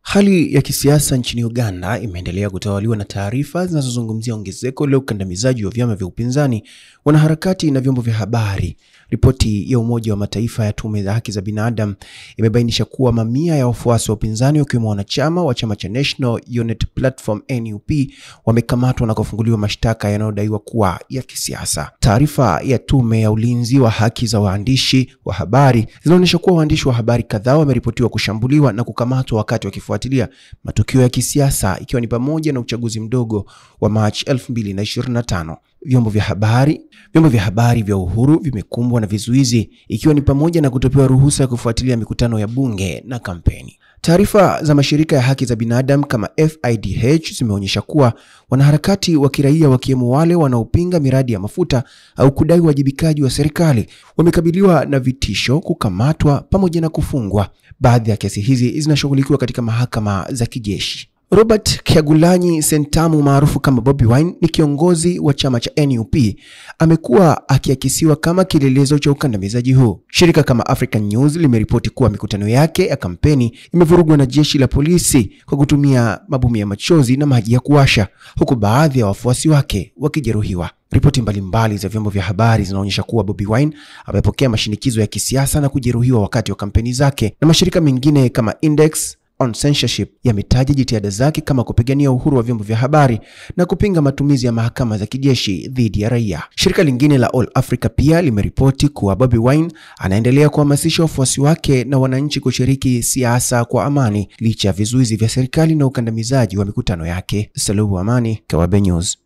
Hali ya kisiasa nchini Uganda imeendelea kutawaliwa na taarifa zinazozungumzia ongezeko la ukandamizaji wa vyama vya upinzani, wanaharakati na vyombo vya habari. Ripoti ya Umoja wa Mataifa ya Tume za Haki za Binadamu imebainisha kuwa mamia ya wafuasi wa upinzani wakiwemo wanachama wa chama cha National Unity Platform NUP wamekamatwa na kufunguliwa mashtaka yanayodaiwa kuwa ya kisiasa. Taarifa ya Tume ya Ulinzi wa Haki za Waandishi wa Habari zinaonyesha kuwa waandishi wa habari kadhaa wameripotiwa kushambuliwa na kukamatwa wakati wakifuatilia matukio ya kisiasa, ikiwa ni pamoja na uchaguzi mdogo wa Machi 2025. Vyombo vya habari vya uhuru vimekumbwa na vizuizi, ikiwa ni pamoja na kutopewa ruhusa ya kufuatilia mikutano ya bunge na kampeni. Taarifa za mashirika ya haki za binadamu kama FIDH zimeonyesha kuwa wanaharakati wa kiraia wakiwemo wale wanaopinga miradi ya mafuta au kudai uwajibikaji wa serikali wamekabiliwa na vitisho, kukamatwa pamoja na kufungwa. Baadhi ya kesi hizi zinashughulikiwa katika mahakama za kijeshi. Robert Kyagulanyi Ssentamu maarufu kama Bobi Wine ni kiongozi wa chama cha NUP, amekuwa akiakisiwa kama kielelezo cha ukandamizaji huu. Shirika kama African News limeripoti kuwa mikutano yake ya kampeni imevurugwa na jeshi la polisi kwa kutumia mabomu ya machozi na maji ya kuwasha, huku baadhi ya wafuasi wake wakijeruhiwa. Ripoti mbalimbali za vyombo vya habari zinaonyesha kuwa Bobi Wine amepokea mashinikizo ya kisiasa na kujeruhiwa wakati wa kampeni zake, na mashirika mengine kama Index on Censorship yametaja jitihada zake kama kupigania uhuru wa vyombo vya habari na kupinga matumizi ya mahakama za kijeshi dhidi ya raia. Shirika lingine la All Africa pia limeripoti kuwa Bobi Wine anaendelea kuhamasisha wafuasi wake na wananchi kushiriki siasa kwa amani licha ya vizuizi vya serikali na ukandamizaji wa mikutano yake. Suluhu Amani, Kawabe News.